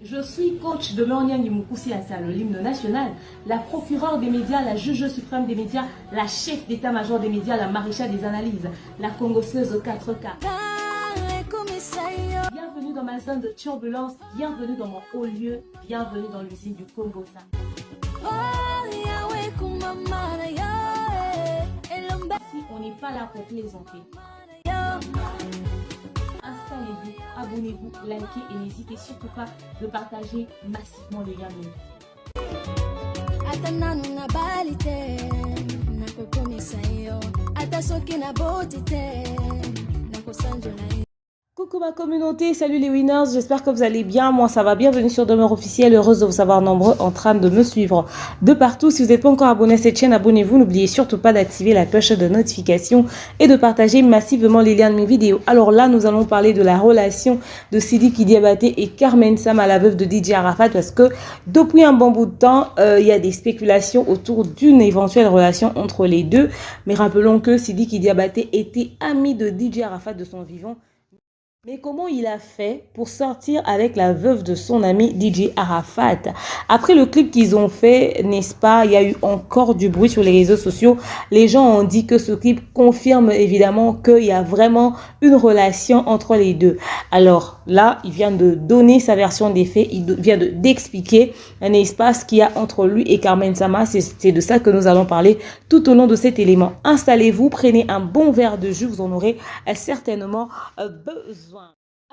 Je suis coach de Lorniang Mukusi Assa, l'hymne national, la procureure des médias, la juge suprême des médias, la chef d'état-major des médias, la maréchale des analyses, la congosseuse 4K. Bienvenue dans ma zone de turbulence, bienvenue dans mon haut lieu, bienvenue dans l'usine du Congo. Si on n'est pas là pour plaisanter. Installez-vous, abonnez-vous, likez et n'hésitez surtout pas de partager massivement le lien. Coucou ma communauté, salut les winners, j'espère que vous allez bien, moi ça va, bienvenue sur Demeure Officielle, heureuse de vous savoir nombreux en train de me suivre de partout. Si vous n'êtes pas encore abonné à cette chaîne, abonnez-vous, n'oubliez surtout pas d'activer la cloche de notification et de partager massivement les liens de mes vidéos. Alors là, nous allons parler de la relation de Sidiki Diabaté et Carmen Sama, la veuve de DJ Arafat, parce que depuis un bon bout de temps, il y a des spéculations autour d'une éventuelle relation entre les deux, mais rappelons que Sidiki Diabaté était ami de DJ Arafat de son vivant. Mais comment il a fait pour sortir avec la veuve de son ami DJ Arafat? Après le clip qu'ils ont fait, n'est-ce pas, il y a eu encore du bruit sur les réseaux sociaux. Les gens ont dit que ce clip confirme évidemment qu'il y a vraiment une relation entre les deux. Alors là, il vient de donner sa version des faits, il vient d'expliquer, n'est-ce pas, ce qu'il y a entre lui et Carmen Sama. C'est de ça que nous allons parler tout au long de cet élément. Installez-vous, prenez un bon verre de jus, vous en aurez certainement besoin.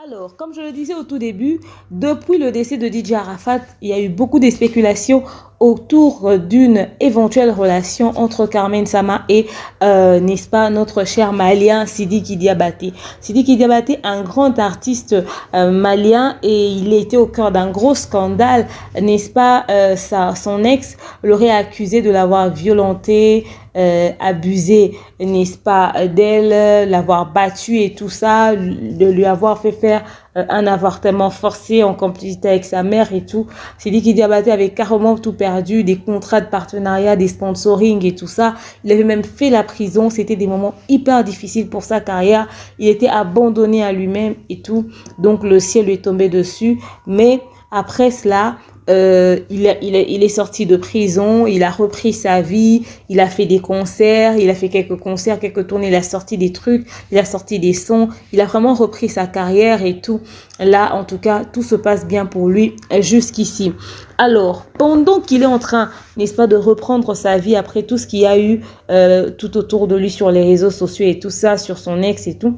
Alors, comme je le disais au tout début, depuis le décès de DJ Arafat, il y a eu beaucoup de spéculations autour d'une éventuelle relation entre Carmen Sama et, n'est-ce pas, notre cher malien Sidiki Diabaté. Sidiki Diabaté, un grand artiste malien, et il était au cœur d'un gros scandale, n'est-ce pas, son ex l'aurait accusé de l'avoir violenté, abusé, n'est-ce pas, d'elle, l'avoir battue et tout ça, de lui avoir fait faire un avortement forcé en complicité avec sa mère et tout. Sidiki Diabaté avait carrément tout perdu, des contrats de partenariat, des sponsoring et tout ça. Il avait même fait la prison. C'était des moments hyper difficiles pour sa carrière. Il était abandonné à lui-même et tout. Donc le ciel lui est tombé dessus. Mais après cela, il est sorti de prison, il a repris sa vie, il a fait des concerts, il a fait quelques concerts, quelques tournées, il a sorti des trucs, il a sorti des sons, il a vraiment repris sa carrière et tout. Là, en tout cas, tout se passe bien pour lui jusqu'ici. Alors, pendant qu'il est en train, n'est-ce pas, de reprendre sa vie après tout ce qu'il y a eu tout autour de lui sur les réseaux sociaux et tout ça, sur son ex et tout,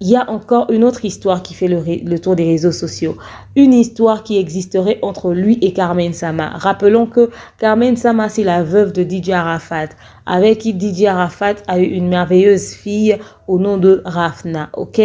il y a encore une autre histoire qui fait le tour des réseaux sociaux. Une histoire qui existerait entre lui et Carmen Sama. Rappelons que Carmen Sama, c'est la veuve de DJ Arafat, avec qui DJ Arafat a eu une merveilleuse fille au nom de Rafna, ok?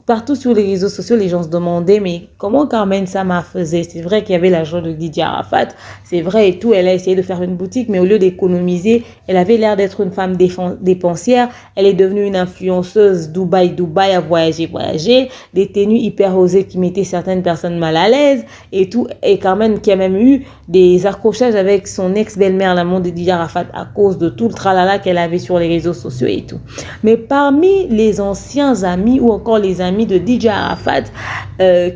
Partout sur les réseaux sociaux, les gens se demandaient, mais comment Carmen Sama faisait? C'est vrai qu'il y avait l'argent de Didier Arafat, c'est vrai et tout, elle a essayé de faire une boutique, mais au lieu d'économiser, elle avait l'air d'être une femme dépensière, elle est devenue une influenceuse Dubaï, à voyager, des tenues hyper osées qui mettaient certaines personnes mal à l'aise et tout, et Carmen qui a même eu des accrochages avec son ex-belle-mère, l'amant de Didier Arafat, à cause de tout le tralala qu'elle avait sur les réseaux sociaux et tout. Mais parmi les anciens amis ou encore les amis de DJ Arafat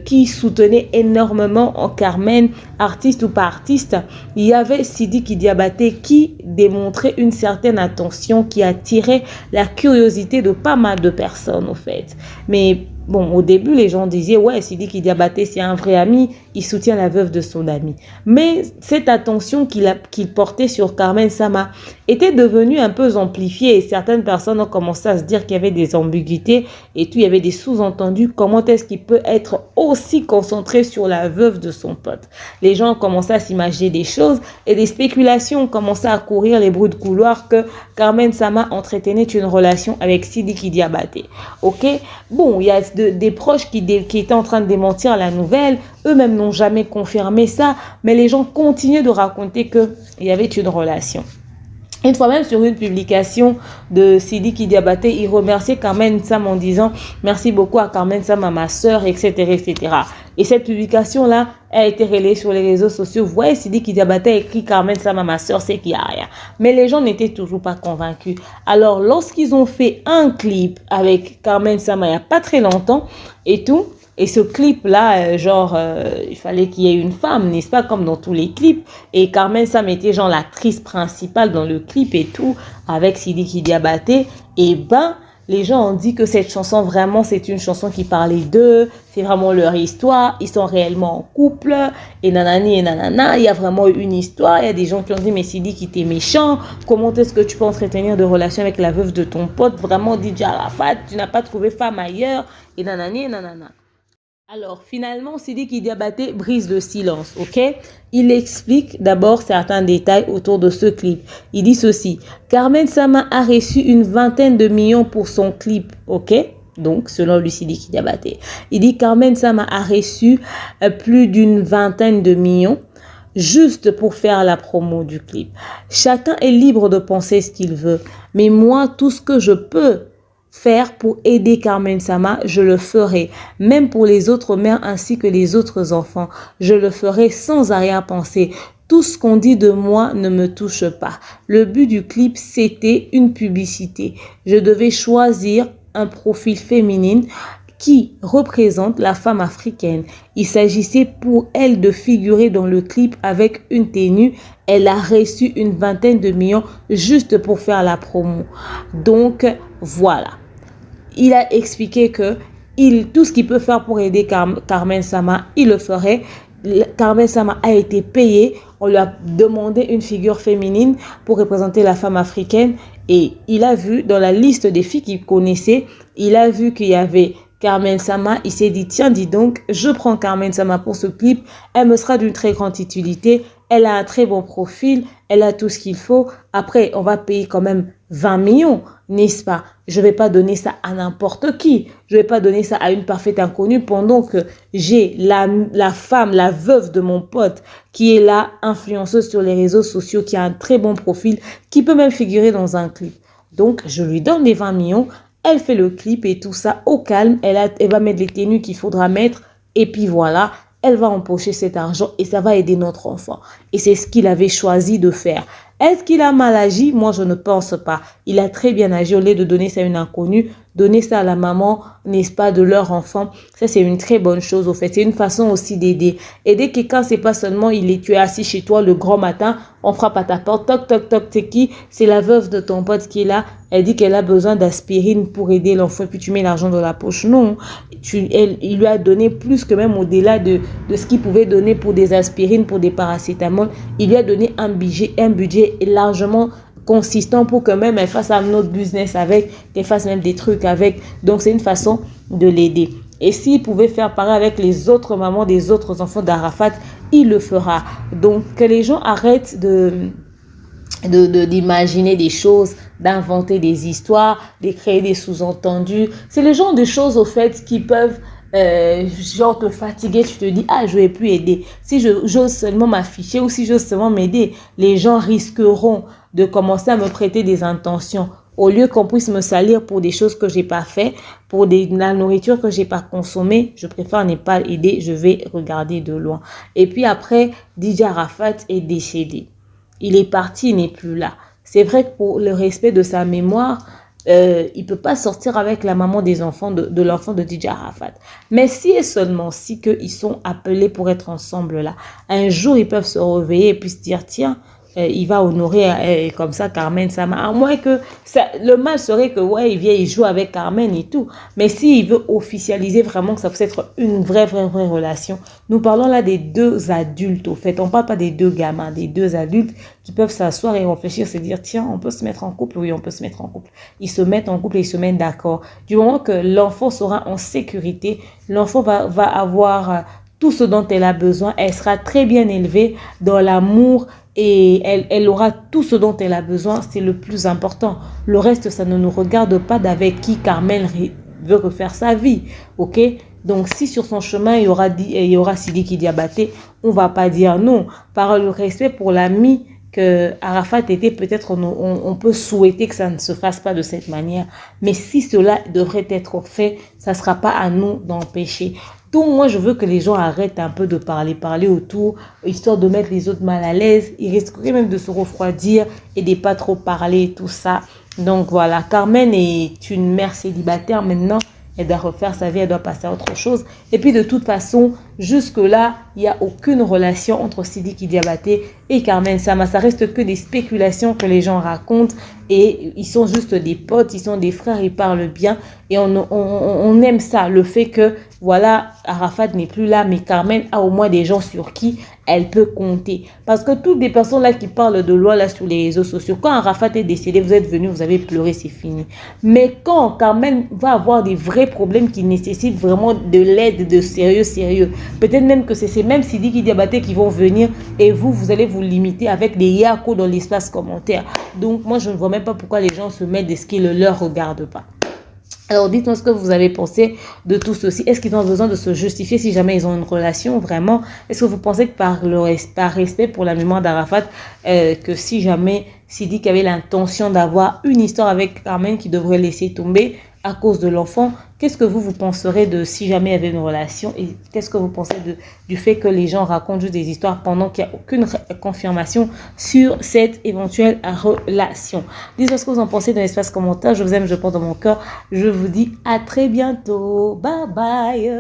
qui soutenait énormément en Carmen, artiste ou pas artiste, il y avait Sidiki Diabaté qui démontrait une certaine attention, qui attirait la curiosité de pas mal de personnes au fait. Mais bon, au début, les gens disaient, ouais, Sidiki Diabaté, c'est un vrai ami, il soutient la veuve de son ami. Mais cette attention qu'il portait sur Carmen Sama était devenue un peu amplifiée et certaines personnes ont commencé à se dire qu'il y avait des ambiguïtés et tout, il y avait des sous-entendus. Comment est-ce qu'il peut être aussi concentré sur la veuve de son pote? Les gens ont commencé à s'imaginer des choses et des spéculations ont commencé à courir les bruits de couloir que Carmen Sama entretenait une relation avec Sidiki Diabaté. Ok? Bon, il y a des proches qui étaient en train de démentir la nouvelle. Eux-mêmes n'ont jamais confirmé ça, mais les gens continuaient de raconter qu'il y avait une relation. Une fois même sur une publication de Sidiki Diabaté, il remerciait Carmen Sama en disant « Merci beaucoup à Carmen Sama, ma soeur, etc. etc. » Et cette publication-là a été relayée sur les réseaux sociaux. Vous voyez, Sidiki Diabaté a écrit Carmen Sama, ma soeur, c'est qu'il n'y a rien. Mais les gens n'étaient toujours pas convaincus. Alors, lorsqu'ils ont fait un clip avec Carmen Sama il n'y a pas très longtemps et tout, Et ce clip-là, il fallait qu'il y ait une femme, n'est-ce pas, comme dans tous les clips. Et Carmen Sam était genre l'actrice principale dans le clip et tout, avec Sidiki Diabaté. Et ben, les gens ont dit que cette chanson, vraiment, c'est une chanson qui parlait d'eux. C'est vraiment leur histoire. Ils sont réellement en couple. Et nanani et nanana. Il y a vraiment une histoire. Il y a des gens qui ont dit, mais Sidiki, t'es méchant. Comment est-ce que tu peux entretenir de relations avec la veuve de ton pote? Vraiment, DJ Arafat, tu n'as pas trouvé femme ailleurs. Et nanani et nanana. Alors, finalement, Sidiki Diabaté brise le silence, ok? Il explique d'abord certains détails autour de ce clip. Il dit ceci: Carmen Sama a reçu une 20aine de millions pour son clip, ok? Donc, selon lui, Sidiki Diabaté. Il dit Carmen Sama a reçu plus d'une 20aine de millions juste pour faire la promo du clip. Chacun est libre de penser ce qu'il veut, mais moi, tout ce que je peux faire pour aider Carmen Sama, je le ferai. Même pour les autres mères ainsi que les autres enfants, je le ferai sans arrière-pensée. Tout ce qu'on dit de moi ne me touche pas. Le but du clip, c'était une publicité. Je devais choisir un profil féminin qui représente la femme africaine. Il s'agissait pour elle de figurer dans le clip avec une tenue. Elle a reçu une 20aine de millions juste pour faire la promo. Donc, voilà. Il a expliqué que tout ce qu'il peut faire pour aider Carmen Sama, il le ferait. Carmen Sama a été payé. On lui a demandé une figure féminine pour représenter la femme africaine. Et il a vu dans la liste des filles qu'il connaissait, il a vu qu'il y avait Carmen Sama. Il s'est dit, tiens, dis donc, je prends Carmen Sama pour ce clip. Elle me sera d'une très grande utilité. Elle a un très bon profil. Elle a tout ce qu'il faut. Après, on va payer quand même 20 millions, n'est-ce pas? Je ne vais pas donner ça à n'importe qui. Je ne vais pas donner ça à une parfaite inconnue pendant que j'ai la femme, la veuve de mon pote qui est là, influenceuse sur les réseaux sociaux, qui a un très bon profil, qui peut même figurer dans un clip. Donc, je lui donne les 20 millions. Elle fait le clip et tout ça au calme. Elle va mettre les tenues qu'il faudra mettre. Et puis voilà, elle va empocher cet argent et ça va aider notre enfant. Et c'est ce qu'il avait choisi de faire. Est-ce qu'il a mal agi? Moi, je ne pense pas. Il a très bien agi. Au lieu de donner ça à une inconnue, donner ça à la maman, n'est-ce pas, de leur enfant. Ça, c'est une très bonne chose, au fait. C'est une façon aussi d'aider. Aider quelqu'un, c'est pas seulement tu es assis chez toi le grand matin, on frappe à ta porte, toc, toc, toc, c'est qui? C'est la veuve de ton pote qui est là. Elle dit qu'elle a besoin d'aspirine pour aider l'enfant, puis tu mets l'argent dans la poche. Non, il lui a donné plus que même au-delà de ce qu'il pouvait donner pour des aspirines, pour des paracétamol. Il lui a donné un budget largement consistant pour que même elle fasse un autre business avec, qu'elle fasse même des trucs avec. Donc, c'est une façon de l'aider. Et s'il pouvait faire pareil avec les autres mamans des autres enfants d'Arafat, il le fera. Donc, que les gens arrêtent d'imaginer des choses, d'inventer des histoires, de créer des sous-entendus. C'est le genre de choses, au fait, qui peuvent genre te fatiguer. Tu te dis, ah, je vais plus aider. Si j'ose seulement m'afficher ou si j'ose seulement m'aider, les gens risqueront de commencer à me prêter des intentions. Au lieu qu'on puisse me salir pour des choses que j'ai pas fait, pour la nourriture que j'ai pas consommée, je préfère ne pas aider, je vais regarder de loin. Et puis après, DJ Arafat est décédé. Il est parti, il n'est plus là. C'est vrai que pour le respect de sa mémoire, il peut pas sortir avec la maman des enfants de l'enfant de DJ Arafat. Mais si et seulement si qu'ils sont appelés pour être ensemble là, un jour ils peuvent se réveiller et puis se dire, tiens, il va honorer comme ça Carmen Sama. À moins que le mal serait que ouais, il vient, il joue avec Carmen et tout. Mais s'il veut officialiser vraiment que ça peut être une vraie relation. Nous parlons là des deux adultes au fait. On parle pas des deux gamins, des deux adultes qui peuvent s'asseoir et réfléchir, se dire tiens, on peut se mettre en couple. Oui, on peut se mettre en couple. Ils se mettent en couple et ils se mettent d'accord. Du moment que l'enfant sera en sécurité, l'enfant va avoir tout ce dont elle a besoin. Elle sera très bien élevée dans l'amour. Et elle aura tout ce dont elle a besoin, c'est le plus important. Le reste, ça ne nous regarde pas d'avec qui Carmel veut refaire sa vie, ok? Donc, si sur son chemin, il y aura Sidiki Diabaté, on va pas dire non. Par le respect pour l'ami que Arafat était, peut-être on peut souhaiter que ça ne se fasse pas de cette manière. Mais si cela devrait être fait, ça sera pas à nous d'empêcher. Donc, moi, je veux que les gens arrêtent un peu de parler autour, histoire de mettre les autres mal à l'aise. Ils risqueraient même de se refroidir et de pas trop parler et tout ça. Donc, voilà. Carmen est une mère célibataire maintenant elle doit refaire sa vie, elle doit passer à autre chose. Et puis de toute façon, jusque-là, il n'y a aucune relation entre Sidiki Diabaté et Carmen Sama. Ça reste que des spéculations que les gens racontent et ils sont juste des potes, ils sont des frères, ils parlent bien et on aime ça, le fait que voilà, Arafat n'est plus là, mais Carmen a au moins des gens sur qui elle peut compter. Parce que toutes les personnes là qui parlent de loi là sur les réseaux sociaux, quand Arafat est décédé, vous êtes venu, vous avez pleuré, c'est fini. Mais quand Carmen va avoir des vrais problèmes qui nécessitent vraiment de l'aide, de sérieux, peut-être même que c'est ces mêmes Sidiki Diabaté qui vont venir et vous allez vous limiter avec des yako dans l'espace commentaire. Donc moi, je ne vois même pas pourquoi les gens se mettent de ce qui ne leur regarde pas. Alors, dites-moi ce que vous avez pensé de tout ceci. Est-ce qu'ils ont besoin de se justifier si jamais ils ont une relation vraiment? Est-ce que vous pensez que par respect pour la mémoire d'Arafat, que si jamais Sidiki avait l'intention d'avoir une histoire avec Carmen qui devrait laisser tomber à cause de l'enfant, qu'est-ce que vous penserez de si jamais il y avait une relation? Et qu'est-ce que vous pensez du fait que les gens racontent juste des histoires pendant qu'il n'y a aucune confirmation sur cette éventuelle relation? Dites-moi ce que vous en pensez dans l'espace commentaire. Je vous aime, je porte dans mon cœur. Je vous dis à très bientôt. Bye bye.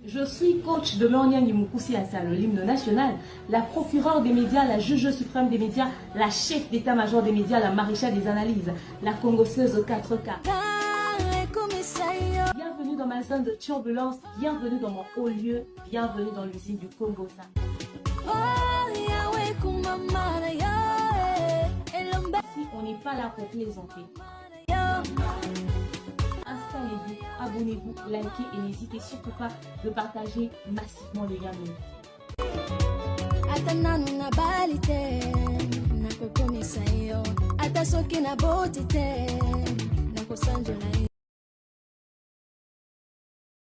Je suis coach de Lorniang Mukusi Assa, l'hymne national, la procureure des médias, la juge suprême des médias, la chef d'état-major des médias, la maréchale des analyses, la congosseuse 4K. Bienvenue dans ma zone de turbulence, bienvenue dans mon haut lieu, bienvenue dans l'usine du Congo. Si on n'est pas là pour plaisanter. Installez-vous, abonnez-vous, likez et n'hésitez surtout pas de partager massivement le lien de